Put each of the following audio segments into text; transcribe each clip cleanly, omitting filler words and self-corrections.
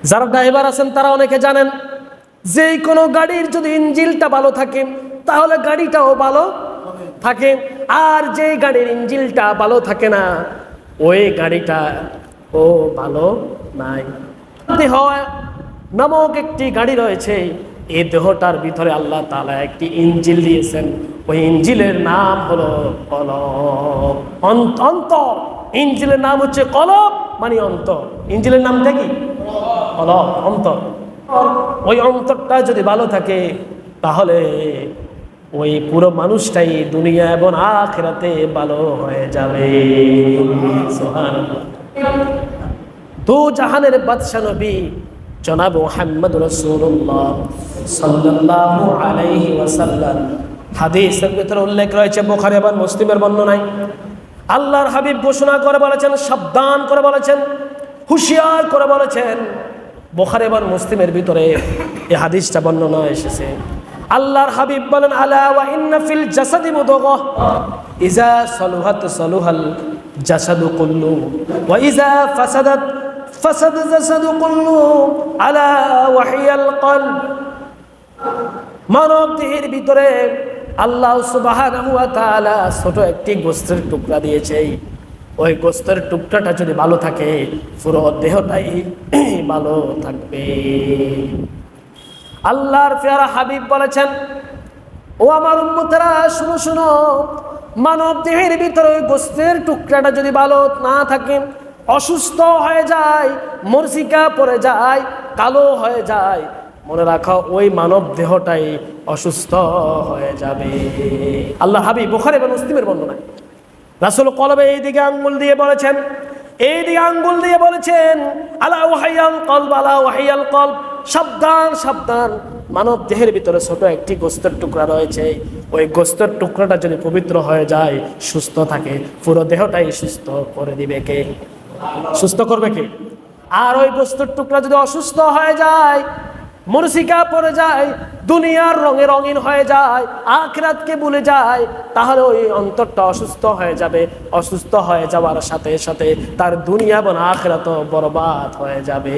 যারা ড্রাইভার আছেন তারা অনেকে জানেন, যে কোনো গাড়ির যদি ইঞ্জিনটা ভালো থাকে তাহলে গাড়িটাও ভালো থাকে, আর যে গাড়ির ইঞ্জিনটা ভালো থাকে না ওই গাড়িটা ও ভালো নাই। দেহ নামক একটি গাড়ি রয়েছে, এই দেহটার ভিতরে আল্লাহ তাআলা একটি ইঞ্জিল দিয়েছেন, ওই ইঞ্জিলের নাম হলো কলব, অন্তর। ইঞ্জিলের নাম হচ্ছে কলব, মানে অন্তর। ইঞ্জিলের নামটা কি? কলব, অন্তর। ওই অন্তরটা যদি ভালো থাকে তাহলে ওই পুরো মানুষটাই দুনিয়া এবং আখিরাতে ভালো হয়ে যাবে। সুবহানাল্লাহ। দু জাহানের বাদশা নবী জনাব মুহাম্মদ রাসূলুল্লাহ সাল্লাল্লাহু আলাইহি ওয়াসাল্লাম, হাদিসের ভিতরে উল্লেখ রয়েছে, বুখারী এবং মুসলিমের বর্ণনায় আল্লাহর হাবিব ঘোষণা করে বলেছেন, সাবধান করে বলেছেন, হুঁশিয়ার করে বলেছেন। বুখারী এবং মুসলিমের ভিতরে এই হাদিসটা বর্ণনা এসেছে। আল্লাহর হাবিব বলেন, আলা ওয়া ইন্না ফিল জাসাদি মুদগাহ ইজা সালুহাত সালুহাল জাসাদু কুল্লু ওয়া ইজা ফাসাদাত ফাসাদ জাসাদু কুল্লু আলা ওয়া হিয়াল কলব। মানব দেহের ভিতরে আল্লাহ সুবহানাহু ওয়া তাআলা ছোট একটি গোস্তের টুকরা দিয়েছে, ওই গোস্তের টুকরাটা যদি ভালো থাকে পুরো দেহটাই ভালো থাকবে। আল্লাহর পেয়ারা হাবিব বলেছেন, ও আমার উম্মতেরা শুনো শুনো, মানব দেহের ভিতরে ওই গোস্তের টুকরাটা যদি ভালো না থাকে, অসুস্থ হয়ে যায়, মরছিকা পড়ে যায়, কালো হয়ে যায়, মনে রাখো ওই মানব দেহটাই অসুস্থ হয়ে যাবে। আল্লাহ হাবিব বুখারী এবং মুসলিমের বর্ণনায় রাসূল কলবে এইদিকে আঙ্গুল দিয়ে বলেছেন, এইদিকে আঙ্গুল দিয়ে বলেছেন, আলা ওয়াহিয়াল কলব, আলা ওয়াহিয়াল কলব, সাবধান সাবধান, মানব দেহের ভিতরে ছোট একটি গোস্তের টুকরা রয়েছে, ওই গোস্তের টুকরাটা যদি পবিত্র হয়ে যায়, সুস্থ থাকে, পুরো দেহটাই সুস্থ করে দিবে কে? সুস্থ করবে কে? আর ওই গোস্তের টুকরা যদি অসুস্থ হয়ে যায়, মরছিকা পড়ে যায়, দুনিয়ার রঙে রঙিন হয়ে যায়, আখিরাতকে ভুলে যায়, তাহলে ওই অন্তরটা অসুস্থ হয়ে যাবে। অসুস্থ হয়ে যাওয়ার সাথে সাথে তার দুনিয়া এবং আখিরাতও বরবাদ হয়ে যাবে।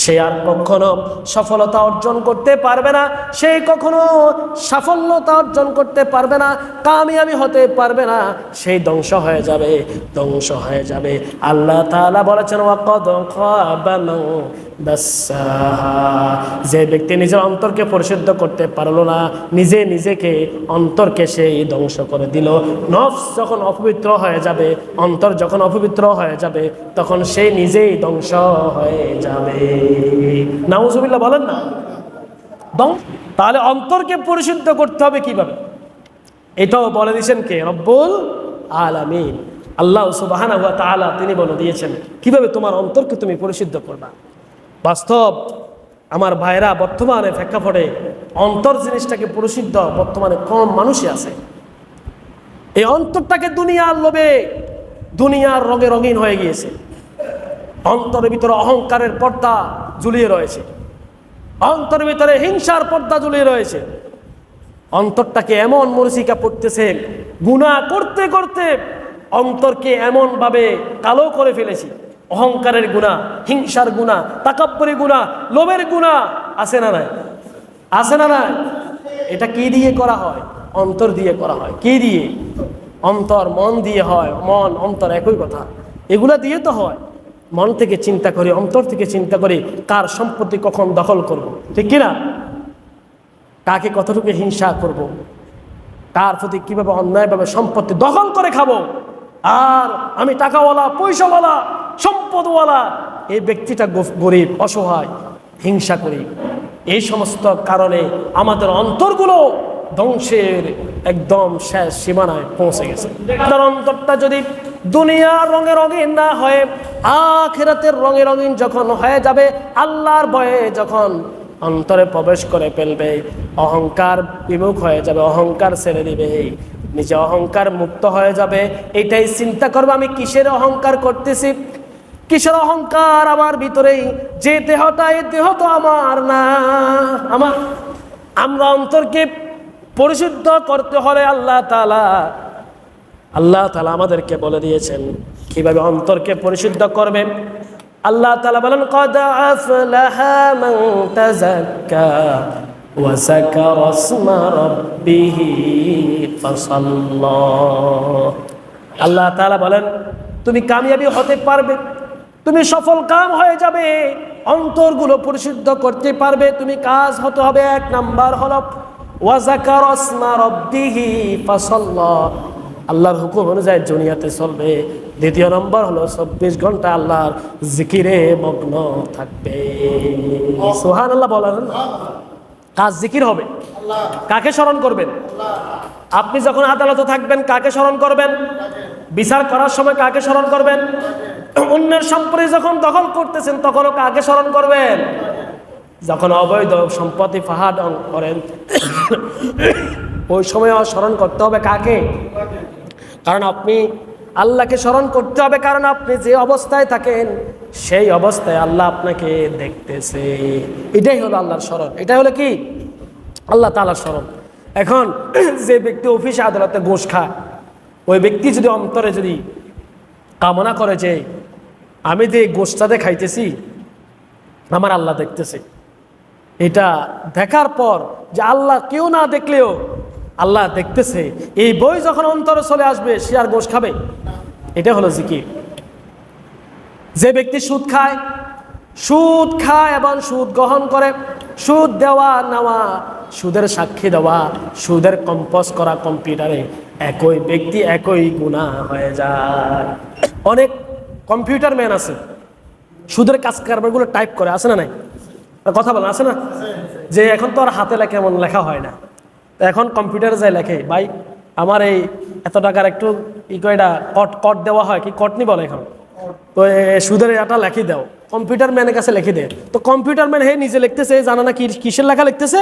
সে আর কখনো সফলতা অর্জন করতে পারবে না, সে কখনো সাফল্যতা অর্জন করতে পারবে না, কামিয়াবি হতে পারবে না, সেই ধ্বংস হয়ে যাবে, ধ্বংস হয়ে যাবে। আল্লাহ তাআলা বলেছেন, ওয়াকাদ খাবা মান দাসাহা, যে ব্যক্তি নিজের অন্তরকে পরিশুদ্ধ করতে পারলো না, নিজে নিজেকে অন্তরকে সেই ধ্বংস করে দিল। নফস যখন অপবিত্র হয়ে যাবে, অন্তর যখন অপবিত্র হয়ে যাবে, তখন সে নিজেই ধ্বংস হয়ে যাবে। নাউজুবিল্লাহ বলেন না। তাহলে অন্তরকে পরিশুদ্ধ করতে হবে কিভাবে? এটাও বলে দিয়েছেন কে? রব্বুল আলামিন, আল্লাহ সুবহানাহু ওয়া তাআলা, তিনি বলে দিয়েছেন কিভাবে তোমার অন্তরকে তুমি পরিশুদ্ধ করবা। বাস্তব আমার ভাইরা, বর্তমানে প্রেক্ষাপটে অন্তর জিনিসটাকে পরিশুদ্ধ বর্তমানে কম মানুষই আছে। এই অন্তরটাকে দুনিয়ার লোভে, দুনিয়ার রঙে রঙিন হয়ে গিয়েছে। অন্তরের ভিতরে অহংকারের পর্দা ঝুলিয়ে রয়েছে, অন্তরের ভিতরে হিংসার পর্দা ঝুলিয়ে রয়েছে। অন্তরটাকে এমন মরছিকা পড়তেছে, গুনাহ করতে করতে অন্তরকে এমন ভাবে কালো করে ফেলেছি। অহংকারের গুনাহ, হিংসার গুনাহ, তাকাব্বুরি গুনাহ, লোভের গুনাহ আছে না নাই? আছে না নাই? এটা কি দিয়ে করা হয়? অন্তর দিয়ে করা হয়। কি দিয়ে? অন্তর, মন দিয়ে হয়। মন অন্তর একই কথা, এগুলা দিয়ে তো হয়। মন থেকে চিন্তা করি, অন্তর থেকে চিন্তা করি কার সম্পত্তি কখন দখল করব, ঠিক কিনা? কাকে কতটুকু হিংসা করব, কার প্রতি কিভাবে অন্যায়ভাবে সম্পত্তি দখল করে খাবো। আর আমি টাকাওয়ালা, পয়সাওয়ালা, সম্পদওয়ালা, এই ব্যক্তিটা গরিব, অসহায়, হিংসা করি। এই সমস্ত কারণে আমাদের অন্তরগুলো ধ্বংসের একদম শেষ সীমানায় পৌঁছে গেছে। তার অন্তরটা যদি দুনিয়ার রঙে রঙিন না হয়ে আখিরাতের রঙে রঙিন যখন হয়ে যাবে, আল্লাহর ভয়ে যখন অন্তরে প্রবেশ করে ফেলবে, অহংকার বিমুখ হয়ে যাবে, অহংকার ছেড়ে দিবে, নিজে অহংকার মুক্ত হয়ে যাবে। এটাই চিন্তা করবে আমি কিসের অহংকার করতেছি, কিসের অহংকার আমার ভিতরেই, যে দেহটা, এই দেহ তো আমার না, আমার। আমরা অন্তরকে পরিশুদ্ধ করতে হলে আল্লাহ তাআলা আমাদেরকে বলে দিয়েছেন কিভাবে অন্তরকে পরিশুদ্ধ করবেন। আল্লাহ তাআলা বলেন ক্বাদ আফলাহা মান তাযাক্কা ওয়া যাকারা ইসমা রাব্বিহি ফাসাল্লা। আল্লাহ তাআলা বলেন তুমি কামিয়াবি হতে পারবে, তুমি সফল কাম হয়ে যাবে, অন্তরগুলো পরিশুদ্ধ করতে পারবে। তুমি কাজ হতে হবে, এক নাম্বার হলো ওয়া যাকারা ইসমা রাব্বিহি ফাসাল্লা, আল্লাহর হুকুম অনুযায়ী দুনিয়াতে চলবে। দ্বিতীয় নম্বর হলো 24 ঘন্টা আল্লাহর জিকিরে মগ্ন থাকবে। সুবহানাল্লাহ বলেন। কাজ জিকির হবে। কাকে স্মরণ করবেন? আপনি যখন আদালতে থাকবেন কাকে স্মরণ করবেন? বিচার করার সময় কাকে স্মরণ করবেন? অন্যের সম্পত্তি যখন দখল করতেছেন তখনও কাকে স্মরণ করবেন? যখন অবৈধ সম্পত্তি ফাহাদ করেন ওই সময় স্মরণ করতে হবে কাকে? কারণ আপনি আল্লাহকে স্মরণ করতে হবে, কারণ আপনি যে অবস্থায় থাকেন সেই অবস্থায় আল্লাহ আপনাকে দেখতেছে। এটাই হলো আল্লাহর স্মরণ। এটাই হলো কি? আল্লাহ তাআলার স্মরণ। এখন যে ব্যক্তি অফিসে আদালতে ঘুষ খায়, ওই ব্যক্তি যদি অন্তরে যদি কামনা করে যে আমি যে ঘুষটাতে খাইতেছি আমার আল্লাহ দেখতেছে, এটা দেখার পর যে আল্লাহ কেউ না দেখলেও আল্লাহ দেখতেছে, এই বই যখন অন্তরে চলে আসবে সে আর ঘুষ খাবে? এটা হলো জিকির। যে ব্যক্তি সুদ খায় এবং সুদ গ্রহণ করে, সুদ দেওয়া নেওয়া, সুদের সাক্ষী দেওয়া, সুদের কম্পোজ করা কম্পিউটারে একই ব্যক্তি একই গুনাহ হয়ে যায়। অনেক কম্পিউটার ম্যান আছে সুদের কাজ কারবারগুলো টাইপ করে, আছে না নাই? কথা বলেন, আছে না? যে এখন তো আর হাতে লেখা এমন লেখা হয় না, এখন কম্পিউটারে যাই লেখে, ভাই আমার এই এত টাকার একটু কয়টা কট দেওয়া হয়, কি কট নি বলে এখন, তো সুদের এটা লেখি দাও, কম্পিউটার ম্যানের কাছে লিখে দেয়। তো কম্পিউটার ম্যান হে নিজে লিখতেছে, জানা না কিসের লেখা লিখতেছে।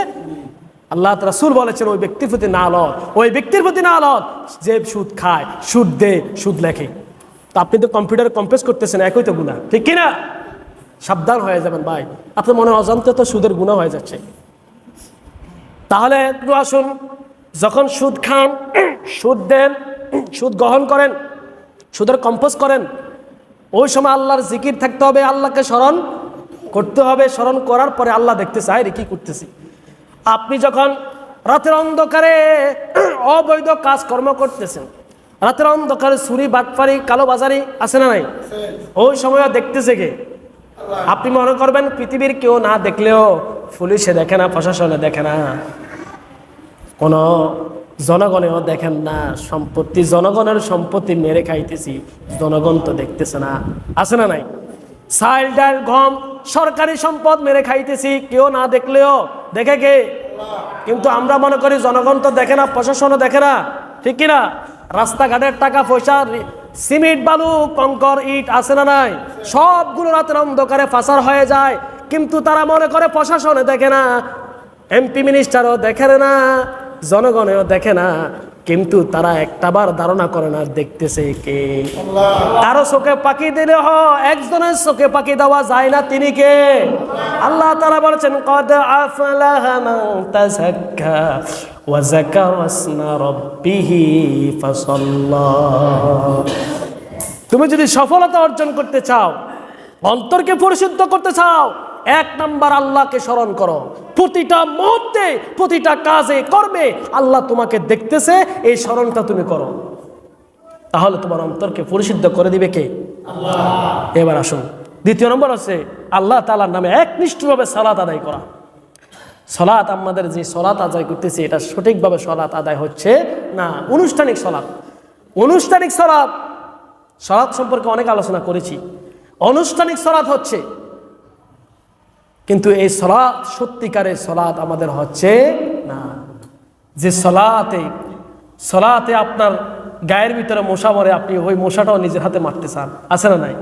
আল্লাহ রাসূল বলেছেন ওই ব্যক্তির প্রতি না লত, ওই ব্যক্তির প্রতি না লত যে সুদ খায়, সুদ দেয়, সুদ লেখে। তো আপনি তো কম্পিউটারে কম্পোজ করতেছেন, একই তো গুনাহ, ঠিক কিনা? সাবধান হয়ে যাবেন ভাই, আপনার মনে অজান্তে তো সুদের গুনাহ হয়ে যাচ্ছে। তাহলে একটু আসুন, যখন সুদ খান, সুদ দেন, সুদ গ্রহণ করেন, সুদের কম্পোজ করেন, ওই সময় আল্লাহর জিকির থাকতে হবে, আল্লাহকে স্মরণ করতে হবে। স্মরণ করার পরে আল্লাহ দেখতে চায় রে কি করতেছি। আপনি যখন রাতের অন্ধকারে অবৈধ কাজকর্ম করতেছেন, রাতের অন্ধকারে চুরি বাটপারি কালোবাজারি আছে না নাই, ওই সময় দেখতেছে কে? আপনি মনে করবেন পৃথিবীর কেউ না দেখলেও, পুলিশে দেখে না, প্রশাসনে দেখে না, কোনো জনগণেও দেখেন না, সম্পত্তি জনগণের সম্পত্তি মেরে খাইতেছি, জনগণ তো দেখতেছে না, আছে না নাই? চাল ডাল গম সরকারি সম্পদ মেরে খাইতেছি, কেউ না দেখলেও দেখে কে? কিন্তু আমরা মনে করি জনগণ তো দেখে না, প্রশাসনও দেখে না, ঠিক কিনা? রাস্তাঘাটের টাকা পয়সা, সিমেন্ট বালু কঙ্কর ইট আছে না নাই, সবগুলো রাতের অন্ধকারে পাচার হয়ে যায়, কিন্তু তারা মনে করে প্রশাসনে দেখে না, এমপি মিনিস্টারও দেখে না, জনগণেও দেখে না, কিন্তু তারা একটাবার ধারণা করে না দেখতেছে কে। কারো চোখে পাখি দিলে একজনের চোখে পাখি দেওয়া যায় না, তিনি কে? আল্লাহ তাআলা বলেছেন ক্বাদ আফলাহা মান তাযাক্কা ওয়া যাকারা ইসমা রাব্বিহি ফাসাল্লা। তুমি যদি সফলতা অর্জন করতে চাও, অন্তরকে পরিশুদ্ধ করতে চাও, এক নাম্বার আল্লাহকে স্মরণ করো। প্রতিটা মুহূর্তে, প্রতিটা কাজে কর্মে আল্লাহ তোমাকে দেখতেছে, এই স্মরণটা তুমি করো, তাহলে তোমার অন্তরকে পরিশুদ্ধ করে দিবে কে? আল্লাহ। এবার আসুন, দ্বিতীয় নম্বর হচ্ছে আল্লাহ তাআলার নামে একনিষ্ঠভাবে সালাত আদায় করা। সালাত, আমাদের যে সালাত আদায় করতেছি এটা সঠিকভাবে সালাত আদায় হচ্ছে না। আনুষ্ঠানিক সালাত, আনুষ্ঠানিক সালাত, সালাত সম্পর্কে অনেক আলোচনা করেছি। আনুষ্ঠানিক সালাত হচ্ছে, কিন্তু এই সালাত সত্যিকারের সালাত আমাদের হচ্ছে না। যে সালাতে আপনার গায়ের ভিতরে মশা মরে, আপনি ওই মশাটাও নিজের হাতে মারতে চান, আছে না নাই?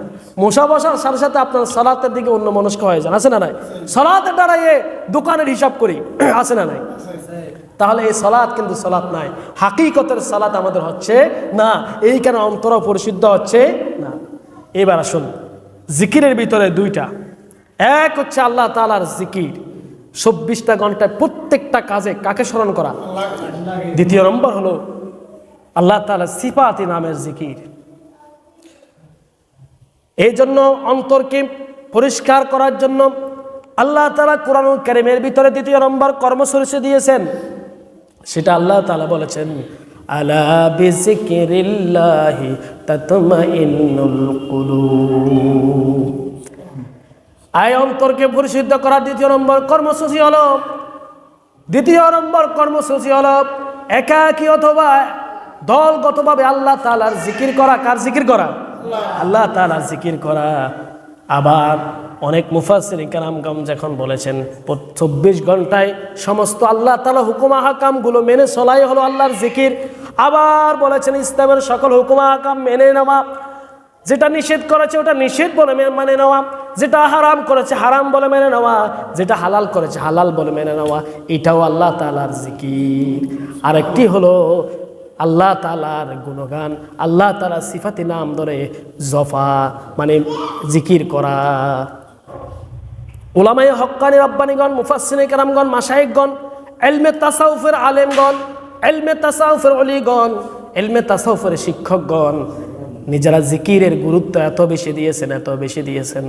মশা বসার সাথে সাথে আপনার সালাতের দিকে অন্য মনস্ক হয়ে যান, আছে না নাই? সালাতের দাঁড়াইয়ে দোকানের হিসাব করি, আছে না নাই? তাহলে এই সালাত কিন্তু সালাত নাই, হাকিকতের সালাত আমাদের হচ্ছে না, এই কেন অন্তর পরিশুদ্ধ হচ্ছে না। এবার আসুন, জিকিরের ভিতরে দুইটা, এক হচ্ছে আল্লাহ তাআলার জিকির 24টা ঘন্টায় প্রত্যেকটা কাজে কাকে স্মরণ করা। দ্বিতীয় নম্বর হলো আল্লাহ তাআলার সিফাতি নামের জিকির। এই জন্য অন্তরকে পরিষ্কার করার জন্য আল্লাহ তাআলা কোরআনুল কারীমের ভিতরে দ্বিতীয় নম্বর কর্মসূচি দিয়েছেন। সেটা আল্লাহ তাআলা বলেছেন, আলা বিযিকরিল্লাহি তাতমাইন্নুল কুলুব। আয় অন্তরকে পরিশুদ্ধ করার দ্বিতীয় নম্বর কর্মসূচি হলো একাকী অথবা দলগতভাবে আল্লাহ তাআলার জিকির করা। কার জিকির করা? আল্লাহ তাআলার জিকির করা। আবার অনেক মুফাসসিরিন কেরামগণ যখন বলেছেন 24 ঘন্টায় সমস্ত আল্লাহ তাআলা হুকুম আহকামগুলো মেনে চলাই হলো আল্লাহর জিকির। আবার বলেছেন ইসলামের সকল হুকুম আহকাম মেনে নেওয়া, যেটা নিষেধ করেছে ওটা নিষেধ বলে মানে নেওয়া, যেটা হারাম করেছে হারাম বলে মেনে নেওয়া, যেটা হালাল করেছে হালাল বলে মেনে নেওয়া, এটাও আল্লাহ তাআলার জিকির। আরেকটি হলো আল্লাহ তাআলার গুণগান, আল্লাহ তাআলার সিফাতি নাম ধরে জফা মানে জিকির করা। উলামায়ে হক্কানি রব্বানিগণ, মুফাসসিরিনে কেরামগণ, মাশায়েখগণ, ইলমে তাসাউফের আলেমগণ, ইলমে তাসাউফের ওলিগণ, ইলমে তাসাউফের শিক্ষকগণ নিজেরা জিকিরের গুরুত্ব এত বেশি দিয়েছেন,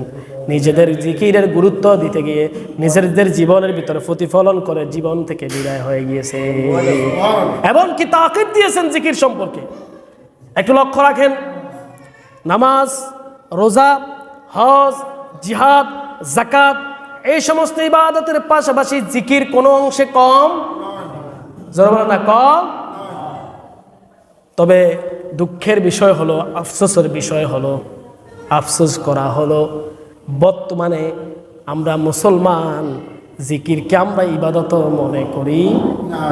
নিজেদের জিকিরের গুরুত্ব দিতে গিয়ে নিজেদের জীবনের ভিতরে প্রতিফলন করে জীবন থেকে বিদায় হয়ে গিয়েছে। এমনকি তাকিদ দিয়েছেন জিকির সম্পর্কে। একটু লক্ষ্য রাখেন, নামাজ, রোজা, হজ, জিহাদ, যাকাত এই সমস্ত ইবাদতের পাশাপাশি জিকির কোনো অংশে কম না কম। তবে দুঃখের বিষয় হলো, আফসোসের বিষয় হলো, আফসোস করা হলো বর্তমানে আমরা মুসলমান জিকিরকে আমরা ইবাদত মনে করি না।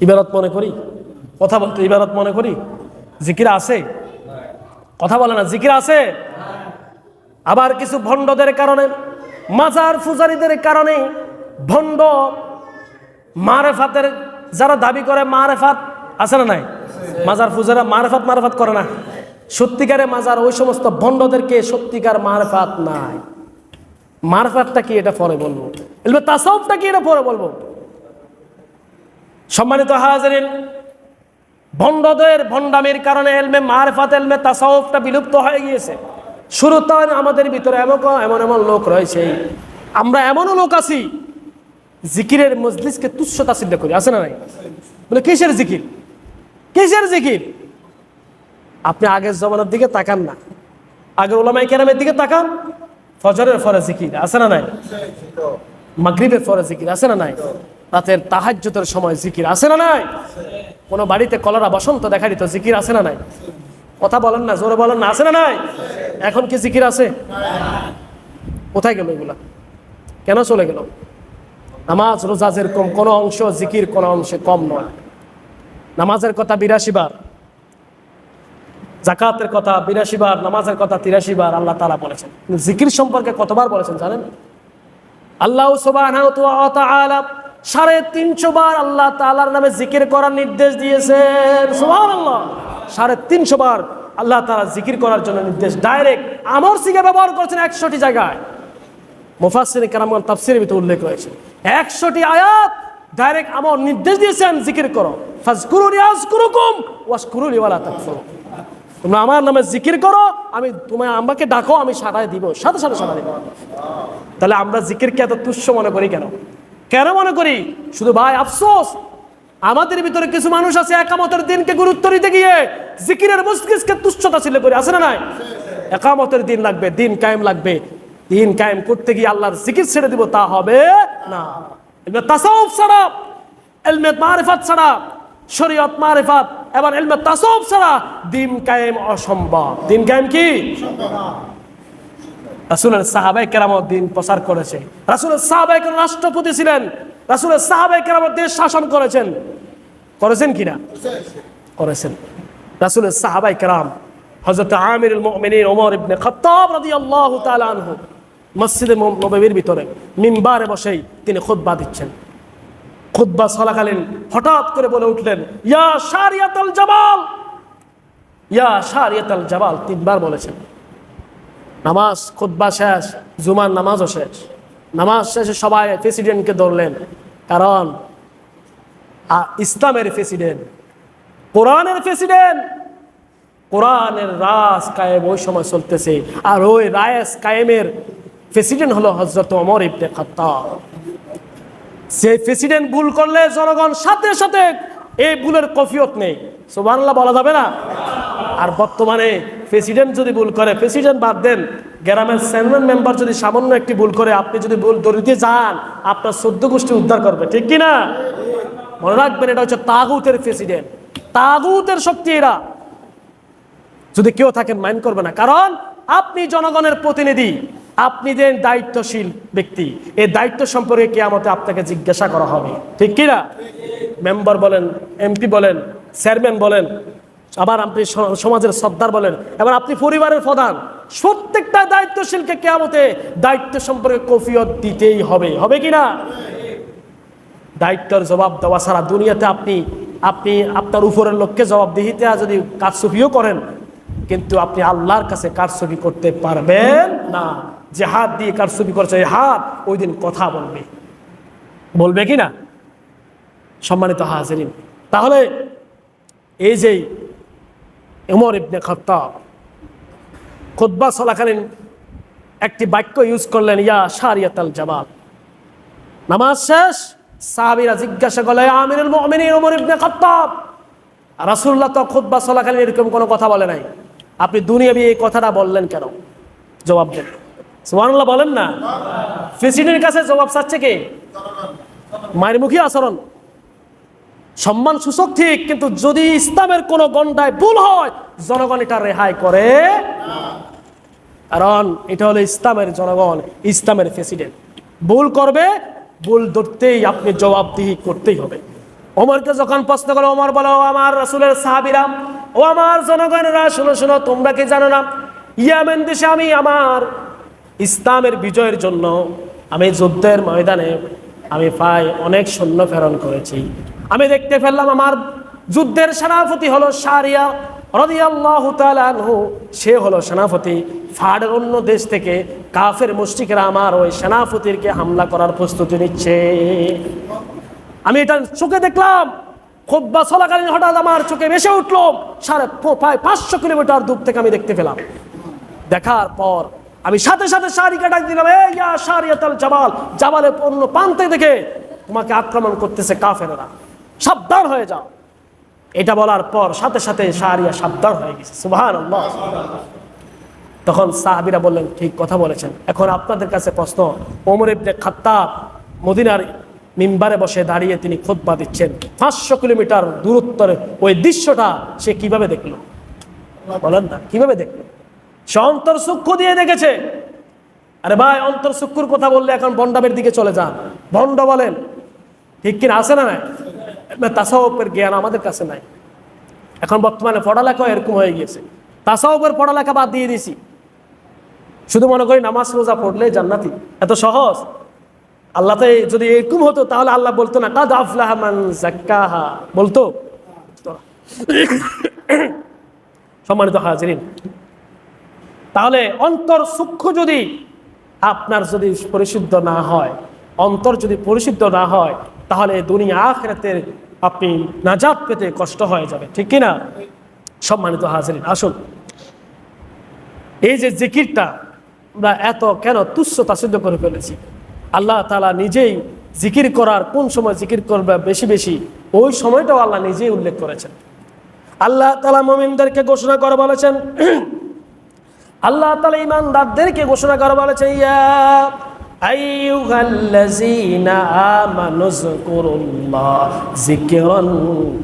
ইবাদত মনে করি? কথা বলতে ইবাদত মনে করি? জিকির আছে? কথা বলে না, জিকির আছে? আবার কিছু ভণ্ডদের কারণে, মাজার পূজারীদের কারণে, ভণ্ড মারেফাতের যারা দাবি করে, মারেফাত আছে না নাই? মাজার পূজারা মারেফাত করে না। সত্যিকারে মাজার ওই সমস্ত ভণ্ডদেরকে সত্যিকার মারেফাত নাই। মারেফাতটা কি এটা পরে বলবো, ইলমে তাসাউফটা কি এটা পরে বলবো। সম্মানিত হাজিরিন, ভণ্ডদের ভণ্ডামির কারণে ইলমে মারেফাত, ইলমে তাসাউফটা বিলুপ্ত হয়ে গিয়েছে। শুরুতে আমাদের ভিতরে এমন লোক রয়েছে, আমরা এমনও লোক আছি জিকিরের মজলিসকে তুচ্ছ তাচ্ছিল্য করি, আছে না নাই? বলে কিসের জিকির, কিসের জিকির? আপনি আগের জমানার দিকে তাকান না, আগের উলামায়ে কেরামের দিকে তাকান। ফজরের পরে জিকির আছে না নাই? মাগরিবের পরে জিকির আছে না নাই? রাতের তাহাজ্জুদের সময় জিকির আছে না নাই? কোনো বাড়িতে কলেরা বসন্ত দেখা দিত, জিকির আছে না নাই? কথা বলেন না, জোরে বলেন না, আছে না নাই? এখন কি জিকির আছে? কোথায় গেল এগুলা? কেন চলে গেল? নামাজ রোজা যেরকম কোনো অংশ জিকির কোনো অংশে কম নয়। নামাজের কথা 82 বার, যাকাতের কথা 82 বার, নামাজের কথা 83 বার আল্লাহ তাআলা বলেছেন। জিকির সম্পর্কে কতবার বলেছেন জানেন? আল্লাহ সুবহানাহু ওয়া তাআলা 350 বার আল্লাহ তাআলার নামে জিকির করার নির্দেশ দিয়েছেন। সুবহানাল্লাহ, 350 বার আল্লাহ তাআলা জিকির করার জন্য নির্দেশ ডাইরেক্ট আমর সিগা ব্যবহার করেছেন 100টি জায়গায়। মুফাসসিরিন কেরামগণ তাফসীরের ভিতরে উল্লেখ করেছে 100টি আয়াত ডাইরেক্ট আমর নির্দেশ দিয়েছেন জিকির করো। ফাজকুরুনি আযকুরুকুম ওয়াশকুরুলি ওয়ালা তাকফুরু। তোমরা আমার নামে জিকির করো, আমি আমাকে ডাকো, আমি সাড়া দিব, সাথে সাথে সাড়া দিব। তাহলে আমরা জিকিরকে এত তুচ্ছ মনে করি কেন? কেন মনে করি? শুধু ভাই আফসোস, আমাদের ভিতরে কিছু মানুষ আছে একামতের দিনকে গুরুত্ব দিতে গিয়ে জিকিরের মজলিসকে তুচ্ছতা ছিল করে, আছে না নাই? একামতের দিন লাগবে, দিন কায়েম লাগবে, দিন কায়েম করতে গিয়ে আল্লাহর জিকির ছেড়ে দিব, তা হবে না। ইলমে তাসাউফ ছাড়া, ইলমে মারিফাত ছাড়া, শরীয়ত মারিফাত এবার ইলমে তাসাউফ ছাড়া দিন কায়েম অসম্ভব। দিন কায়েম কি? রাসূলের সাহাবায়ে কেরাম দিন প্রচার করেছে। রাসূলের সাহাবায়ে কেরাম রাষ্ট্রপতি ছিলেন, রাসূলের সাহাবায়ে কেরাম দেশ শাসন করেছেন কিনা? করেছেন। রাসূলের সাহাবায়ে কেরাম হযরত আমিরুল মুমিনিন ওমর ইবনে খাত্তাব রাদিয়াল্লাহু তাআলা আনহু মসজিদে নববীর ভিতরে মিম্বারে বসেই তিনি খুতবা দিচ্ছেন। খুতবা চলাকালীন হঠাৎ করে বলে উঠলেন, ইয়া শারিয়াতাল জাবাল, ইয়া শারিয়াতাল জাবাল 3 বার বলেছেন। নামাজ খুতবা শেষ, জুমার নামাজও শেষ। নামাজ শেষে সবাই প্রেসিডেন্টকে ধরলেন, কারণ ইসলামের প্রেসিডেন্ট, কোরআনের প্রেসিডেন্ট, কোরআনের রাজ কায়েম ওই সময় চলতেছে, আর ওই রাজ কায়েমের প্রেসিডেন্ট হলো হযরত ওমর ইবনে খাত্তাব। সেই প্রেসিডেন্ট ভুল করলে জনগণ সাথে সাথে এই ভুলের কফিয়ত নেই, সুবহানাল্লাহ বলা যাবে না? আর বর্তমানে প্রেসিডেন্ট যদি ভুল করে, প্রেসিডেন্ট বাদ দেন, গ্রামের চেয়ারম্যান মেম্বার যদি সামান্য একটি ভুল করে, আপনি যদি ভুল ধরিতে যান, আপনার 14 গোষ্ঠী উদ্ধার করবে, ঠিক কি না? মনে রাখবেন, এটা হচ্ছে তাগুতের প্রেসিডেন্ট, তাগুতের শক্তি এরা। যদি কেউ থাকেন মাইন্ড করবে না, কারণ আপনি জনগণের প্রতিনিধি, আপনি যে দায়িত্বশীল ব্যক্তি, এই দায়িত্ব সম্পর্কে কিয়ামতে আপনাকে জিজ্ঞাসা করা হবে, ঠিক কি না? মেম্বার বলেন, এমপি বলেন, চেয়ারম্যান বলেন, আবার আপনি সমাজের সর্দার বলেন, এবার আপনি পরিবারের প্রধান, প্রত্যেকটা দায়িত্বশীলকে কিয়ামতে দায়িত্ব সম্পর্কে কফিয়ত দিতেই হবে, হবে কি না? দায়িত্বের জবাব দেওয়া ছাড়া দুনিয়াতে আপনি আপনার উপরের লোককে জবাবদিহিতে যদি কারচুপিও করেন, কিন্তু আপনি আল্লাহর কাছে কারচুপি করতে পারবেন না। যে হাত দিয়ে কারচুপি করছে, এই হাত ওই দিন কথা বলবে কি না? সম্মানিত হাজিরিন, তাহলে এই যে ওমর ইবনে খাত্তাব খুতবা চলাকালীন একটি বাক্য ইউজ করলেন, ইয়া শারিয়াতাল জামাল। নামাজ শেষ, সাহাবীরা জিজ্ঞাসা করলেন, আমিরুল মুমিনিন ওমর ইবনে খাত্তাব, রাসূলুল্লাহ তো খুতবা চলাকালীন এরকম কোনো কথা বলে নাই, আপনি দুনিয়াবি এই কথাটা বললেন কেন? জবাব দেন, সুবহানাল্লাহ বলেন না। প্রেসিডেন্টের কাছে জবাব চাচ্ছে কে? মায়েরমুখী আচরণ, সম্মান সূচক ঠিক, কিন্তু যদি ইসলামের কোনো গন্ডায় ভুল হয়, জনগণ এটা রেহাই করে, কারণ এটা হলো ইসলামের জনগণ, ইসলামের প্রেসিডেন্ট। ভুল করবে, ভুল ধরতেই আপনি জবাবদিহি করতেই হবে। ওমরকে যখন প্রশ্ন করলো, ওমর বলো, আমার রাসূলের সাহাবীরা, ও আমার জনগণেরা, শোনো শোনো, তোমরা কি জানো না, ইয়ামেন দেশে আমি আমার ইসলামের বিজয়ের জন্য আমি যুদ্ধের ময়দানে আমি প্রায় অনেক সৈন্য প্রেরণ করেছি। আমি দেখতে পেলাম আমার যুদ্ধের সেনাপতি হলো শারিয়া রাদিয়াল্লাহু তাআলা আনহু, সে হলো সেনাপতি। ফাড়ের অন্য দেশ থেকে কাফের মুশরিকরা আমার ওই সেনাপতিকে হামলা করার প্রস্তুতি নিচ্ছে। আমি এটা চোখে দেখলাম, খুতবা চলাকালীন হঠাৎ আমার চোখে ভেসে উঠলো, প্রায় 500 কিলোমিটার দূর থেকে আমি দেখতে পেলাম। দেখার পর আমি সাথে সাথে শারিকা ডাক দিলাম, এই ইয়া শারিয়াতাল জামাল, জামালের অন্য প্রান্তে দেখে তোমাকে আক্রমণ করতেছে কাফেররা, সাবধান হয়ে যাও। এটা বলার পর সাথে সাথে শারিয়া সাবধান হয়ে গেছে, সুবহানাল্লাহ। তখন সাহাবীরা বললেন, ঠিক কথা বলেছেন। এখন আপনাদের কাছে প্রশ্ন, ওমর ইবনে খাত্তাব মদিনার মিম্বারে বসে দাঁড়িয়ে তিনি খুতবা দিচ্ছেন, 500 কিলোমিটার দূরত্বের ওই দৃশ্যটা সে কিভাবে দেখলো? বলেন না, কিভাবে দেখলো? সে অন্তরচক্ষু দিয়ে দেখেছে। আরে ভাই, অন্তরচক্ষুর কথা বললে এখন ভণ্ডামের দিকে চলে যান, ভণ্ড বলেন, ঠিক কিনা? আছে না নাই? তাসাউফের জ্ঞান আমাদের কাছে নাই। এখন বর্তমানে পড়ালেখা এরকম হয়ে গিয়েছে, তাসাউফের পড়ালেখা বাদ দিয়ে দিয়েছি, শুধু মনে করি নামাজ রোজা পড়লে জান্নাতি, এত সহজ। আল্লাহতে যদি এরকম হতো তাহলে আল্লাহ বলতো না কাদ আফলাহা মান যাক্কাহা, বলতো? সম্মানিত হাজিরিন, তাহলে অন্তর সূক্ষ্ম যদি আপনার যদি পরিশুদ্ধ না হয়, অন্তর যদি পরিশুদ্ধ না হয়, তাহলে দুনিয়া আখিরাতের আপনি নাজাত পেতে কষ্ট হয়ে যাবে, ঠিক কিনা? সম্মানিত হাজিরিন, আসুন, এই যে জিকিরটা আমরা এত কেন তুচ্ছ তাচ্ছিল্য করে ফেলেছি? আল্লাহ তাআলা নিজেই জিকির করার, কোন সময় জিকির করবে বেশি বেশি, ওই সময়টাও আল্লাহ নিজেই উল্লেখ করেছেন। আল্লাহ তাআলা মুমিনদেরকে ঘোষণা করে বলেছেন, আল্লাহ তাআলা ঈমানদারদেরকে ঘোষণা করে বলেছেন, ইয়া আইয়ুহাল্লাযীনা আমানু যকুরুল্লাহ যিকরান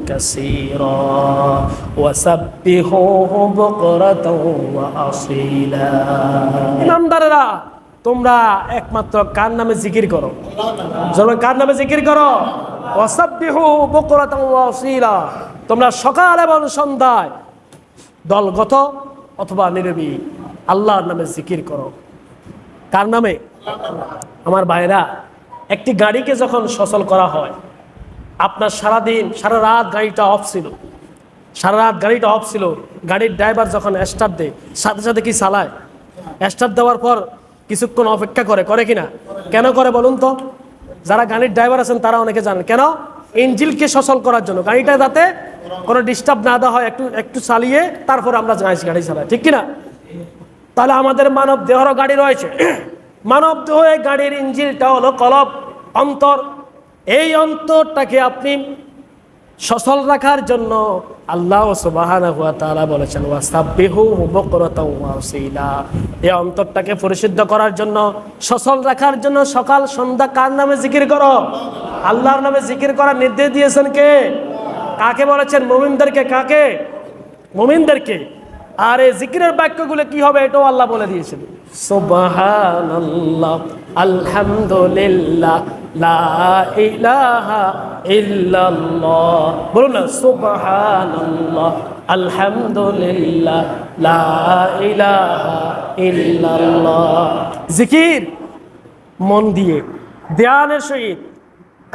কাসীরা ওয়া সাব্বিহুহু বুকরাতাও ওয়া আসীলা। ঈমানদাররা, তোমরা একমাত্র কার নামে জিকির করো? কার নামে জিকির করো? ওয়া সাব্বিহু বুকরাতাও ওয়া আসীলা। তোমরা সকাল এবং সন্ধ্যায় দলগত অথবা নীরবী আল্লাহর নামে জিকির করো। কার নামে? আমার ভাইরা, একটি গাড়িকে যখন সচল করা হয়, আপনার সারাদিন সারা রাত গাড়িটা অফ ছিল, সারা রাত গাড়িটা অফ ছিল, গাড়ির ড্রাইভার যখন স্টার্ট দেয় সাথে সাথে কি চালায়? স্টার্ট দেওয়ার পর কিছুক্ষণ অপেক্ষা করে কিনা? কেন করে বলুন তো? যারা গাড়ির ড্রাইভার আছেন তারা অনেকে জানেন কেন? ইঞ্জিনকে সচল করার জন্য, গাড়িটা যাতে কোনো ডিস্টার্ব না দেওয়া হয়, একটু একটু চালিয়ে তারপর আমরা গাড়ি চালাই, ঠিক কিনা? তাহলে আমাদের মানব দেহরও গাড়ি রয়েছে। মানব দেহে গাড়ির ইঞ্জিনটা হলো কলব, অন্তর। এই অন্তরটাকে আপনি সচল রাখার জন্য আল্লাহ সুবহানাহু ওয়া তাআলা বলেছেন ওয়াসাব্বিহুহু বুকরাতাও ওয়া আসীলা। এই অন্তরটাকে পরিশুদ্ধ করার জন্য, সচল রাখার জন্য সকাল সন্ধ্যা কার নামে জিকির করো? আল্লাহর নামে জিকির করার নির্দেশ দিয়েছেন কে? কাকে বলেছেন? মুমিনদেরকে। কাকে? মুমিনদেরকে। আর এই জিকিরের বাক্যগুলো কি হবে এটাও আল্লাহ বলে দিয়েছেন। সুবহানাল্লাহ, আলহামদুলিল্লাহ, লা ইলাহা ইল্লাল্লাহ। বলুন না, সুবহানাল্লাহ, আলহামদুলিল্লাহ, লা ইলাহা ইল্লাল্লাহ। জিকির মন দিয়ে, ধ্যানের সহিত।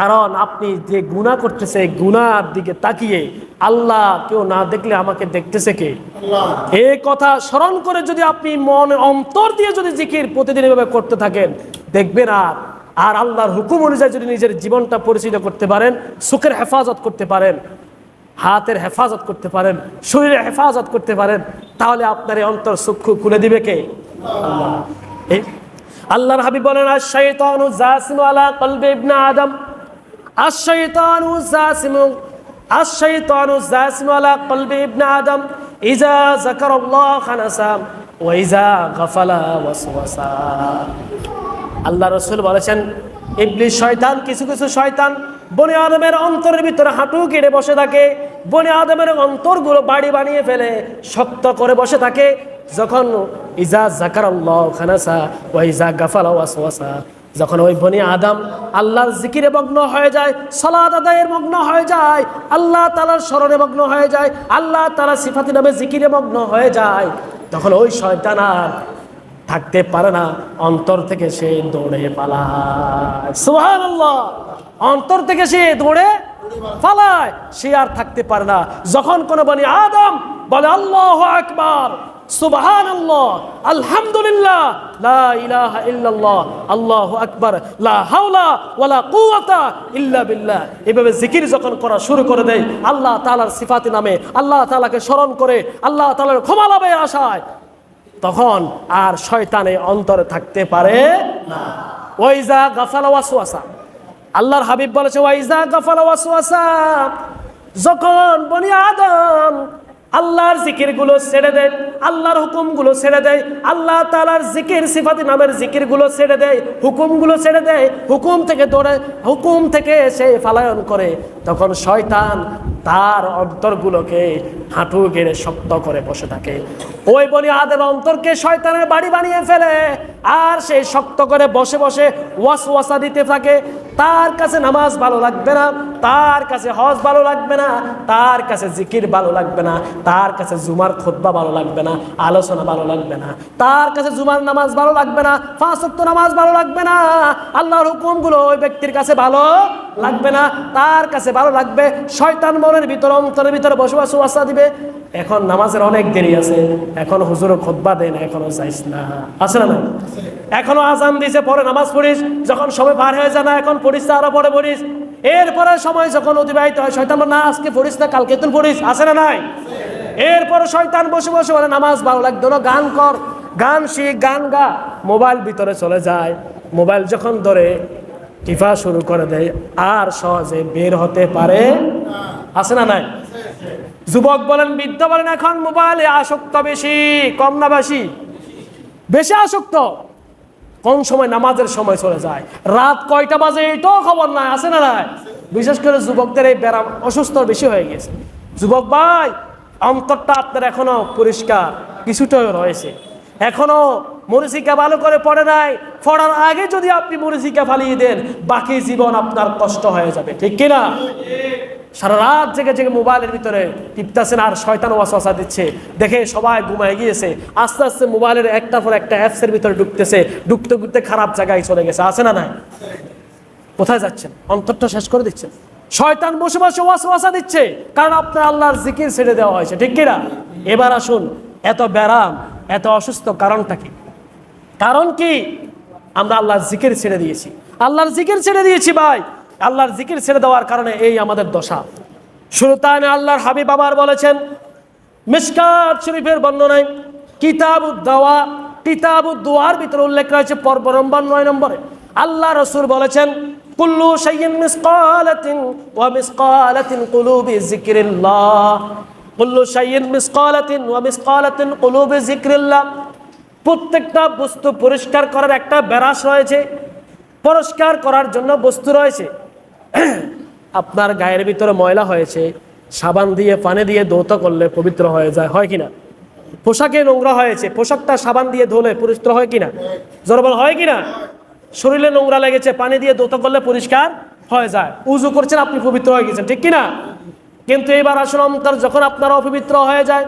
কারণ আপনি যে গুনাহ করতেছে, গুনার দিকে তাকিয়ে আল্লাহ কেউ না দেখলে আমাকে দেখতেছে কে? এই কথা স্মরণ করে যদি আপনি মন অন্তর দিয়ে যদি জিকির প্রতিদিন এভাবে করতে থাকেন, দেখবেন আর আল্লাহর হুকুম অনুযায়ী যদি নিজের জীবনটা পরিচালিত করতে পারেন, চোখের হেফাজত করতে পারেন, হাতের হেফাজত করতে পারেন, শরীরের হেফাজত করতে পারেন, তাহলে আপনার এই অন্তর চক্ষু খুলে দিবে কে? আল্লাহ। আল্লাহর হাবিব বলেন আশ-শাইতানু জাসিমু আলা কলবি ইবনে আদম। আশ-শাইতানু জাসিমু আলা কলবি ইবনে আদম ইজা যাকারাল্লাহ খানাসা ওয়া ইজা গাফালা ওয়াসওয়াসা। আল্লাহ রাসূল বলেছেন ইবলিস শয়তান, কিছু কিছু শয়তান বনি আদমের অন্তরের ভিতরে হাঁটু কেড়ে বসে থাকে, বনি আদমের অন্তরগুলো বাড়ি বানিয়ে ফেলে, শক্ত করে বসে থাকে। যখন ইজা যাকারাল্লাহ খানাসা ওয়া ইজা গাফালা ওয়াসওয়াসা, যখন ওই বনি আদম আল্লাহর জিকিরে মগ্ন হয়ে যায়, সালাত আদায়ের মগ্ন হয়ে যায়, আল্লাহ তাআলার স্মরণে মগ্ন হয়ে যায়, আল্লাহ তাআলার সিফাতি নামে জিকিরে মগ্ন হয়ে যায়, তখন ওই শয়তান আর থাকতে পারে না, অন্তর থেকে সে দৌড়ে পালায়। সুবহানাল্লাহ, অন্তর থেকে সে দৌড়ে পালায়, সে আর থাকতে পারে না। যখন কোন বনি আদম বলে আল্লাহু আকবার, সুবহানাল্লাহ, আলহামদুলিল্লাহ, লা ইলাহা ইল্লাল্লাহ, আল্লাহু আকবার, লা হাওলা ওয়ালা কুওয়াতা ইল্লা বিল্লাহ, এভাবে জিকির যখন করা শুরু করে দেয়, আল্লাহ তাআলার সিফাতি নামে আল্লাহ তাআলাকে স্মরণ করে আল্লাহ তাআলার ক্ষমা লাভের আশায়, তখন আর শয়তানে অন্তরে থাকতে পারে না। ওয়াইজা গাফালা ওয়াসওয়াসা, আল্লাহর হাবিব বলেছে ওয়াইজা গাফালা ওয়াসওয়াসা, যখন বনি আদম আল্লাহর জিকিরগুলো ছেড়ে দেয়, আল্লাহর হুকুমগুলো ছেড়ে দেয়, আল্লাহ তাআলার জিকির সিফাতি নামের জিকিরগুলো ছেড়ে দেয়, হুকুমগুলো ছেড়ে দেয়, হুকুম থেকে দৌড়ে, হুকুম থেকে সে পলায়ন করে, তখন শয়তান তার অন্তরগুলোকে হাঁটু গেড়ে শক্ত করে বসে থাকে। ওই বনি আদম অন্তরকে শয়তানের বাড়ি বানিয়ে ফেলে, আর সে শক্ত করে বসে বসে ওয়াসওয়াসা দিতে থাকে। তার কাছে নামাজ ভালো লাগবে না, তার কাছে হজ ভালো লাগবে না, তার কাছে জিকির ভালো লাগবে না, তার কাছে জুমার খুতবা ভালো লাগবে না, আলোচনা ভালো লাগবে না, তার কাছে জুমার নামাজ ভালো লাগবে না, 5 ওয়াক্ত নামাজ ভালো লাগবে না, আল্লাহর হুকুমগুলো ওই ব্যক্তির কাছে ভালো লাগবে না, তার কাছে ভালো লাগবে শয়তান মনের ভিতর, অন্তরের ভিতরে বসে ওয়াসওয়াসা দিবে। এখন নামাজের অনেক দেরি আছে, এখন হুজুরও খুতবা দেন, এখনো যাইস না, আছে না? এখনো আজান দিয়েছে, পরে নামাজ পড়িস, যখন সময় পার হয়ে যায় না এখন পড়িস, আরো পরে পড়িস, এরপরে সময় যখন অতিবাহিত হয় শয়তান বলে না আজকে পড়িস না, কালকে তুই পড়িস, আছে না নাই? এরপরে শয়তান বসে বসে বলে নামাজ ভালো লাগতো না, গান কর, গান শিখ, গান গা, মোবাইল ভিতরে চলে যায়, মোবাইল যখন ধরে টিপা শুরু করে দেয় আর সহজে বের হতে পারে, আছে না নাই? যুবক বলেন, বৃদ্ধ বলেন, এখন মোবাইলে আসক্ত বেশি, কম না বেশি? বেশি আসক্ত। কোন সময় নামাজের সময় চলে যায়, রাত কয়টা বাজে এটাও খবর নাই, আছে না নাই? বিশেষ করে যুবকদের এই ব্যারাম, অসুস্থ বেশি হয়ে গেছে। যুবক ভাই, অন্তরটা আপনার এখনো পরিষ্কার কিছুটা রয়েছে, এখনো মরিচিকা ভালো করে পড়ে নাই, পড়ার আগে যদি আপনি মরিচিকা ফালিয়ে দেন বাকি জীবন আপনার কষ্ট হয়ে যাবে, ঠিক কিনা? সারা রাত জেগে জেগে মোবাইলের ভিতরে টিপতেছেন আর শয়তান ওয়াসওয়াসা দিচ্ছে, দেখে সবাই ঘুমায় গিয়েছে, আস্তে আস্তে মোবাইলের একটার পর একটা অ্যাপসের ভিতরে ঢুকতেছে, ঢুকতে ঢুকতে খারাপ জায়গায় চলে গেছে, আছে না নাই? কোথায় যাচ্ছেন? অন্তরটা শেষ করে দিচ্ছেন। শয়তান বসে বসে ওয়াসওয়াসা দিচ্ছে, কারণ আপনার আল্লাহর জিকির ছেড়ে দেওয়া হয়েছে, ঠিক কিনা? এবার আসুন, এত ব্যারাম, এত অসুস্থ কারণটা কি? কারণ কি? আমরা আল্লাহর জিকির ছেড়ে দিয়েছি, আল্লাহর জিকির ছেড়ে দিয়েছি ভাই। আল্লাহর জিকির ছেড়ে দেওয়ার কারণে এই আমাদের দশা। সুলতান আল্লাহর হাবিব আবার বলেছেন, মিশকাত শরীফের বর্ণনায় কিতাবুদ দাওয়া, কিতাবুদ দুয়ার ভিতরে উল্লেখ রয়েছে পর্ব নম্বর 9 নম্বরে আল্লাহ রাসূল বলেছেন, কুল্লু শাইইন মিসকালাতিন ওয়া মিসকালাতিন কুলুবি যিকরিল্লাহ, কুল্লু শাইইন মিসকালাতিন ওয়া মিসকালাতিন কুলুবি যিকরিল্লাহ। প্রত্যেকটা বস্তু পরিষ্কার করার একটা ব্রাশ রয়েছে, পরিষ্কার করার জন্য বস্তু রয়েছে। আপনার গায়ের ভিতরে ময়লা হয়েছে, সাবান দিয়ে পানি দিয়ে ধৌত করলে পবিত্র হয়ে যায়, হয় কিনা? পোশাকে নোংরা হয়েছে, পোশাকটা সাবান দিয়ে ধুলে পরিষ্কার হয় কিনা? জোরবল হয় কিনা? শরীরে নোংরা লেগেছে, পানি দিয়ে ধৌত করলে পরিষ্কার হয়ে যায়। উযু করছেন, আপনি পবিত্র হয়ে গেছেন, ঠিক কিনা? কিন্তু এবার আসলে অন্তর যখন আপনার অপবিত্র হয়ে যায়,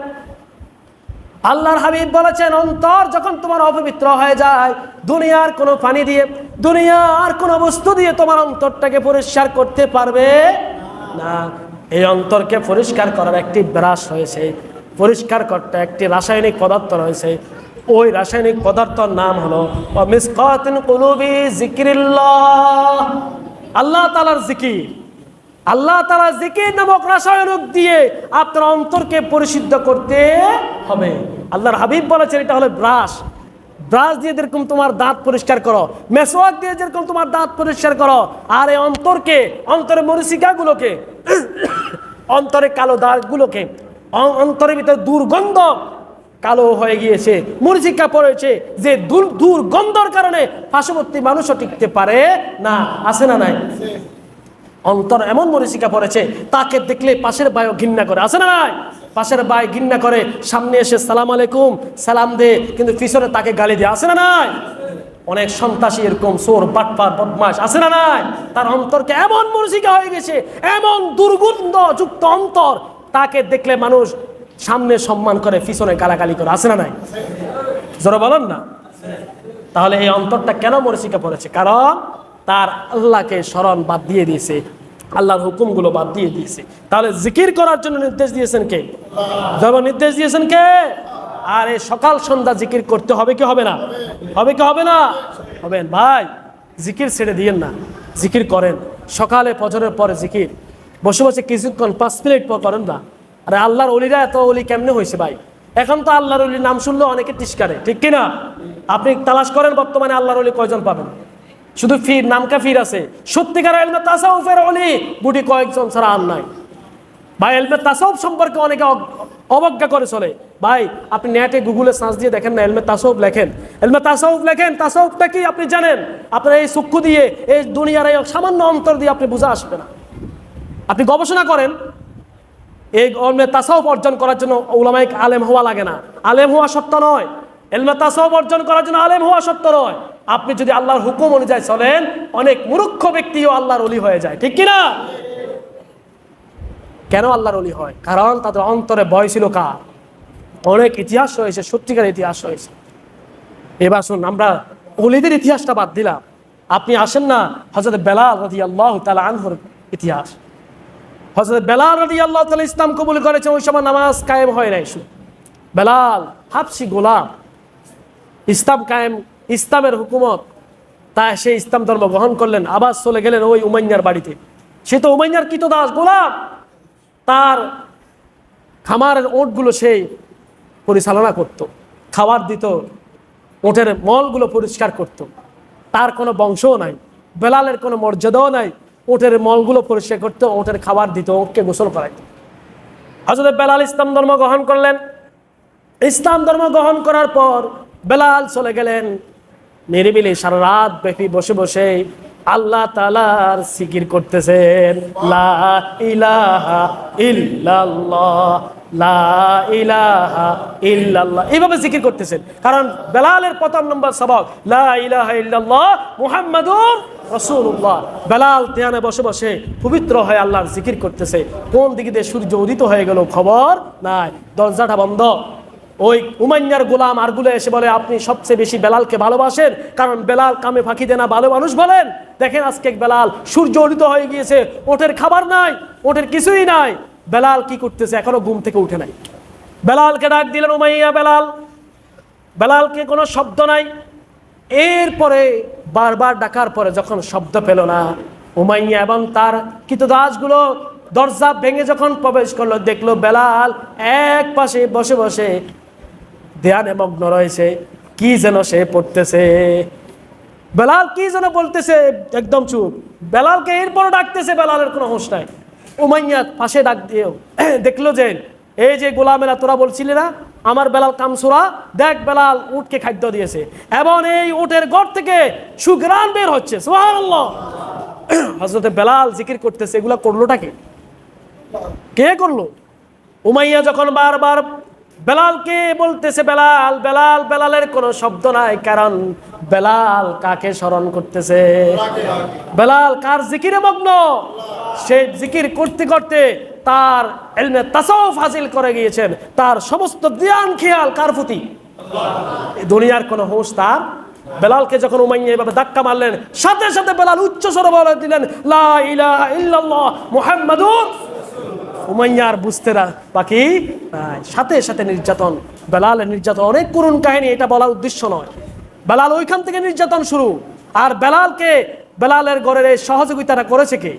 আল্লাহর হাবিব বলেছেন, অন্তর যখন তোমার অপবিত্র হয়ে যায়, দুনিয়ার কোনো পানি দিয়ে, দুনিয়ার কোনো বস্তু দিয়ে তোমার অন্তরটাকে পরিষ্কার করতে পারবে না। এই অন্তরকে পরিষ্কার করার একটি ব্রাশ হয়েছে, পরিষ্কার করতে একটি রাসায়নিক পদার্থ রয়েছে। ওই রাসায়নিক পদার্থের নাম হলো মিসকাতুন কুলুবি যিকরিল্লাহ, আল্লাহ তাআলার জিকির। আল্লাহ তাআলার জিকির নামক রাসায়নিক দিয়ে আপনার অন্তরকে পরিশুদ্ধ করতে হবে। আল্লাহর হাবিব বলেছেন, এটা হলো ব্রাশ। ব্রাশ দিয়ে যেরকম তোমার দাঁত পরিষ্কার করো, মেসওয়াক দিয়ে যেরকম তোমার দাঁত পরিষ্কার করো, আর এই অন্তরকে, অন্তরের মরিচিকাগুলোকে, অন্তরে কালো দাগগুলোকে, অন্তরের ভিতরে দুর্গন্ধ কালো হয়ে গিয়েছে, মরিচিকা পড়েছে, যে দুর্গন্ধর কারণে পার্শ্ববর্তী মানুষও টিকতে পারে না, আছে না নাই? অন্তর এমন মরিচিকা পড়েছে, তাকে দেখলে পাশের ভাইও ঘৃণা করে, আছে না নাই? পাশের ভাই ঘৃণা করে, সামনে এসে সালাম আলাইকুম সালাম দে, কিন্তু পিছনে তাকে গালি দেয়, আছে না নাই? অনেক সন্ত্রাসী এরকম, চোর বাটপার বদমাশ, আছে না নাই? তার অন্তরকে এমন মরিচিকা হয়ে গেছে, এমন দুর্গন্ধ যুক্ত অন্তর, তাকে দেখলে মানুষ সামনে সম্মান করে, পিছনে গালাগালি করে, আছে না নাই? জোরে বলেন না। তাহলে এই অন্তরটা কেন মরিচিকা পড়েছে? কারণ তার আল্লাহকে স্মরণ বাদ দিয়ে দিয়েছে, আল্লাহর হুকুমগুলো বাদ দিয়ে দিয়েছে। তাহলে জিকির করার জন্য নির্দেশ দিয়েছেন কে? যখন নির্দেশ দিয়েছেন কে? আর এই সকাল সন্ধ্যা জিকির করতে হবে কি হবে না? হবে কি হবে না? হবেন ভাই। জিকির ছেড়ে দিয়েন না, জিকির করেন। সকালে ফজরের পরে জিকির, বসে বসে কিছুক্ষণ 5 মিনিট পর করেন না। আরে আল্লাহর ওলিরা এত ওলি কেমনে হয়েছে ভাই? এখন তো আল্লাহর ওলির নাম শুনলে অনেকে তিস্কারে, ঠিক কিনা? আপনি তালাশ করেন বর্তমানে আল্লাহর ওলি কয়জন পাবেন? শুধু ফির, নামকা ফির আছে। সত্যিকার ইলমে তাসাউফের ওলি গুটি কয়েকজন ছাড়া আর নাই ভাই। ইলমে তাসাউফ সম্পর্কে অনেকে অবজ্ঞা করে চলে ভাই। আপনি নেটে গুগলে সার্চ দিয়ে দেখেন না, ইলমে তাসাউফ লেখেন, ইলমে তাসাউফ লেখেন। তাসাউফটা কি আপনি জানেন? আপনার এই চক্ষু দিয়ে, এই দুনিয়ার এই সামান্য অন্তর দিয়ে আপনি বুঝা আসবে না। আপনি গবেষণা করেন, এই ইলমে তাসাউফ অর্জন করার জন্য উলামায়ে আলেম হওয়া লাগে না, আলেম হওয়া শর্ত নয়। ইলমে তাসাউফ অর্জন করার জন্য আলেম হওয়া শর্ত নয়। আপনি যদি আল্লাহর হুকুম অনুযায়ী চলেন, অনেক মূর্খ ব্যক্তিও আল্লাহর ওলি হয়ে যায়, ঠিক কিনা? কেন আল্লাহর ওলি হয়? কারণ তাদের অন্তরে ভয় ছিল কার? অনেক ইতিহাস রয়েছে, সত্যিকার ইতিহাস রয়েছে। এবার শুন, আমরা ওলিদের ইতিহাসটা বাদ দিলাম, আপনি আসেন না হযরত বেলাল রাদিয়াল্লাহু তাআলা আনহুর ইতিহাস। হযরত বেলাল রাদিয়াল্লাহু তাআলা ইসলাম কবুল করেছেন, ওই সময় নামাজ কায়েম হয় নাই। বেলাল হাবশি গোলাম, ইসলাম কায়েম, ইসলামের হুকুমত, তাই সে ইসলাম ধর্ম গ্রহণ করলেন। আবার চলে গেলেন ওই উমাইয়ার বাড়িতে। সে তো উমাইয়ার কৃতদাস গোলাম, তার খামারের ওঁটগুলো সেই পরিচালনা করত, খাবার দিত, ওঁটের মলগুলো পরিষ্কার করত। তার কোনো বংশও নাই, বেলালের কোনো মর্যাদাও নাই। ওঁটের মলগুলো পরিষ্কার করতো, ওঁটের খাবার দিত, ওঁটকে গোসল করাইত। হযরত বেলাল ইসলাম ধর্ম গ্রহণ করলেন। ইসলাম ধর্ম গ্রহণ করার পর বেলাল চলে গেলেন নিরিবিলি সারা রাত ব্যাপী বসে বসে আল্লাহ তাআলার জিকির করতেছেন। লা ইলাহা ইল্লাল্লাহ, লা ইলাহা ইল্লাল্লাহ, এইভাবে জিকির করতেছেন। কারণ বেলালের প্রথম নম্বর সবক লা ইলাহা ইল্লাল্লাহ মুহাম্মাদুর রাসূলুল্লাহ। বেলাল ধ্যানে বসে বসে পবিত্র হয়ে আল্লাহর জিকির করতেছে। কোন দিকে দিয়ে সূর্য উদিত হয়ে গেল খবর নাই, দরজাটা বন্ধ। ওই উমাইয়ার গোলাম আরগুলো এসে বলে, আপনি সবচেয়ে বেশি বেলালকে ভালোবাসেন, কারণ বেলাল কামে ফাঁকি দেয় না, ভালো মানুষ বলেন। দেখেন আজকে বেলাল, সূর্য উদিত হয়ে গিয়েছে, ওটের খাবার নাই, ওটের কিছুই নাই, বেলাল কি করতেছে? এখনো ঘুম থেকে উঠে নাই। বেলালকে ডাক দিলেন উমাইয়া, বেলাল। বেলালকে কোনো শব্দ নাই। এরপরে বারবার ডাকার পরে যখন শব্দ পেল না, উমাইয়া এবং তার কৃতদাসগুলো দরজা ভেঙে যখন প্রবেশ করলো, দেখলো বেলাল এক পাশে বসে বসে ধ্যানে মগ্ন রয়েছে, কি যেন সে পড়তেছে। বেলাল কি যেন বলতেছে, একদম চুপ। বেলালকে এরপর ডাকতেছে, বেলালের কোনো হুঁশ নাই। উমাইয়া পাশে ডাক দিয়েও দেখলো যে এই যে গোলামেরা তোরা বলছিলি না আমার বেলাল কামসুরা, দেখ বেলাল উটকে খাদ্য দিয়েছে এবং এই উটের গড় থেকে সুঘ্রাণ বের হচ্ছে। সুবহানাল্লাহ। হযরতে বেলাল জিকির করতেছে, এগুলা করলোটা কে করলো? উমাইয়া যখন বারবার বেলালকে বলতেছে বেলাল বেলাল, বেলালের কোনো শব্দ নাই, কারণ বেলাল কাকে স্মরণ করতেছে? বেলাল কার জিকিরে মগ্ন? সে জিকির করতে করতে তার ইলমে তাসাউফ হাসিল করে গিয়েছেন, তার সমস্ত ধ্যান খেয়াল কার প্রতি? দুনিয়ার কোনো হুঁশ তার। বেলালকে যখন উমাইয়া এভাবে ধাক্কা মারলেন, সাথে সাথে বেলাল উচ্চ স্বরে বলে দিলেন লা ইলাহা ইল্লাল্লাহ মুহাম্মাদুর। উমাইয়ার বুঝতে বাকি নাই, সাথে সাথে নির্যাতন। বেলালের নির্যাতন অনেক করুণ কাহিনী, এটা বলার উদ্দেশ্য নয়। বেলাল ওইখান থেকে নির্যাতন শুরু। আর বেলালকে, বেলালের ঘরের এই সহযোগিতাটা করেছে কে?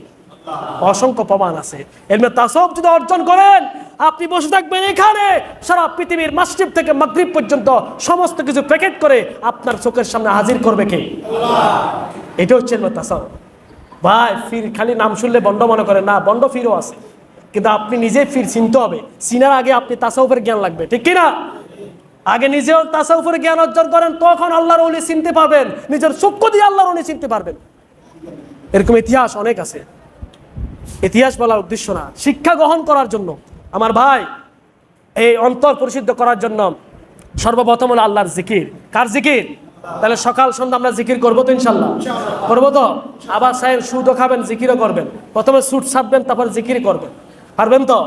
অসংখ্য প্রমাণ আছে। ইলমে তাসাউফ যদি অর্জন করেন, আপনি বসে থাকবেন এখানে, সারা পৃথিবীর মাসরিক থেকে মাগরিব পর্যন্ত সমস্ত কিছু প্যাকেট করে আপনার চোখের সামনে হাজির করবে কে? আল্লাহ। এটা হচ্ছে ইলমে তাসাউফ। ভাই ফির খালি নাম শুনলে বন্ড মনে করেন না, বন্ড ফিরও আছে, কিন্তু আপনি নিজে ফির চিনতে হবে। চিনার আগে আপনি তাসাউফের জ্ঞান লাগবে, ঠিক কিনা? আগে নিজেও তাসাউফের জ্ঞান অর্জন করেন, তখন আল্লাহর ওলি চিনতে পারবেন, নিজের চক্ষু দিয়ে আল্লাহর ওলি চিনতে পারবেন। এরকম ইতিহাস অনেক আছে। ইতিহাস বলার উদ্দেশ্য না, শিক্ষা গ্রহণ করার জন্য। আমার ভাই, এই অন্তর পরিশুদ্ধ করার জন্য সর্বপ্রথম হলো আল্লাহর জিকির। কার জিকির? তাহলে সকাল সন্ধ্যা আমরা জিকির করবো তো ইনশাল্লাহ? করবো তো? আবার সাহেব সুদও খাবেন, জিকিরও করবেন। প্রথমে সুদ ছাড়বেন, তারপর জিকির করবেন, পারবেন তো?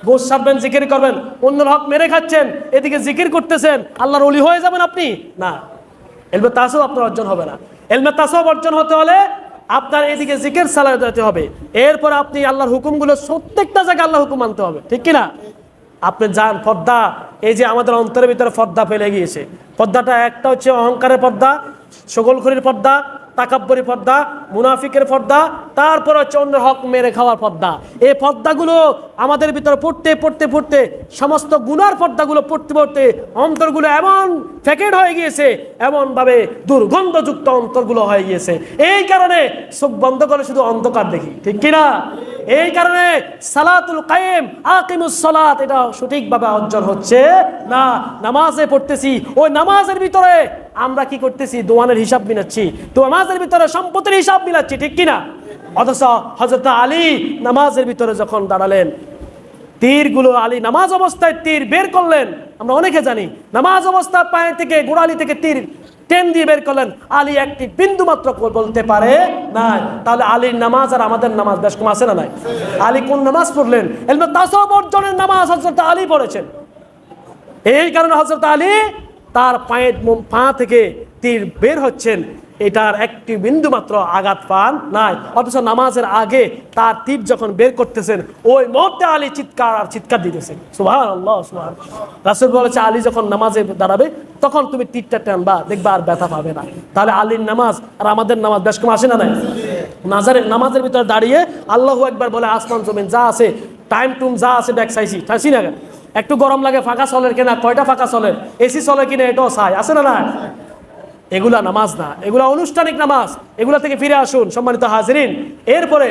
গোশ ছাড়বেন, জিকির করবেন। অন্যের হক মেরে খাচ্ছেন, এদিকে জিকির করতেছেন, আল্লাহর ওলি হয়ে যাবেন আপনি? না, ইলমে তাসাউফ আপনার অর্জন হবে না। ইলমে তাসাউফ অর্জন হতে হলে আপনার এদিকে জিকির চালিয়ে যেতে হবে, এরপর আপনি আল্লাহর হুকুমগুলো প্রত্যেকটা জায়গায় আল্লাহর হুকুম মানতে হবে, ঠিক কিনা? আপনি যান পর্দা, এই যে আমাদের অন্তরের ভিতরে পর্দা ফেলে গিয়েছে, পর্দাটা একটা হচ্ছে অহংকারের পর্দা, সকলখুরির পর্দা, তাকাব্বরি পর্দা, মুনাফিকের পর্দা, তারপর হচ্ছে অন্যের হক মেরে খাওয়ার পর্দা। এই পর্দাগুলো আমাদের ভিতরে পড়তে পড়তে পড়তে সমস্ত গুনার পর্দাগুলো পড়তে পড়তে অন্তরগুলো এমন ফ্যাকেট হয়ে গিয়েছে, এমনভাবে দুর্গন্ধযুক্ত অন্তরগুলো হয়ে গিয়েছে। এই কারণে চোখ বন্ধ করে শুধু অন্ধকার দেখি, ঠিক কিনা? এই কারণে সালাতুল কায়েম, আকিমুস সালাত, এটা সঠিকভাবে অর্জন হচ্ছে না। নামাজে পড়তেছি, ওই নামাজের ভিতরে আমরা কি করতেছি? দোয়ানের হিসাব মিলাচ্ছি, তো নামাজের ভিতরে সম্পত্তির হিসাব মিলাচ্ছি, ঠিক কিনা? অথচ হযরত আলী নামাজের ভিতরে যখন দাঁড়ালেন, তীরগুলো আলী নামাজ অবস্থায় তীর বের করলেন। আমরা অনেকে জানি নামাজ অবস্থা পায়ে থেকে গোড়ালি থেকে তীর টেন দিয়ে বের করলেন, আলী একটি বিন্দু মাত্র বলতে পারে না। তাহলে আলীর নামাজ আর আমাদের নামাজ বেশ কম আছে না নাই? আলী কোন নামাজ পড়লেন? ইলমে তাসাউফ অর্জনের নামাজ হযরত আলী পড়েছেন। এই কারণে হযরত আলী তার পায়ের পা থেকে তীর বের হচ্ছেন, এটার একটি বিন্দু মাত্র আঘাত পান নাই। অথচ নামাজের আগে তার তীর যখন বের করতেছেন, ওই মুহূর্তে আলী চিৎকার আর চিৎকার দিতেছেন, সুবহানাল্লাহ সুবহানাল্লাহ। রাসূল বলেছে আলী যখন নামাজে দাঁড়াবে তখন তুমি তীরটা টানবা, দেখবা আর ব্যথা পাবে না। তাহলে আলীর নামাজ আর আমাদের নামাজ বেশ কম আসে না নাই? নামাজের ভিতরে দাঁড়িয়ে আল্লাহু আকবার বলে আসমান জমিন যা আছে, টাইম টুম যা আছে ব্যাক চাইছি না, একটু গরম লাগে ফাঁকা চলের কিনা, কয়টা ফাঁকা চলের, এসি চলে কিনা এটাও চাই, আছে না না? এগুলা নামাজ না, এগুলা আনুষ্ঠানিক নামাজ। এগুলা থেকে ফিরে আসুন সম্মানিত হাজিরিন। এরপরে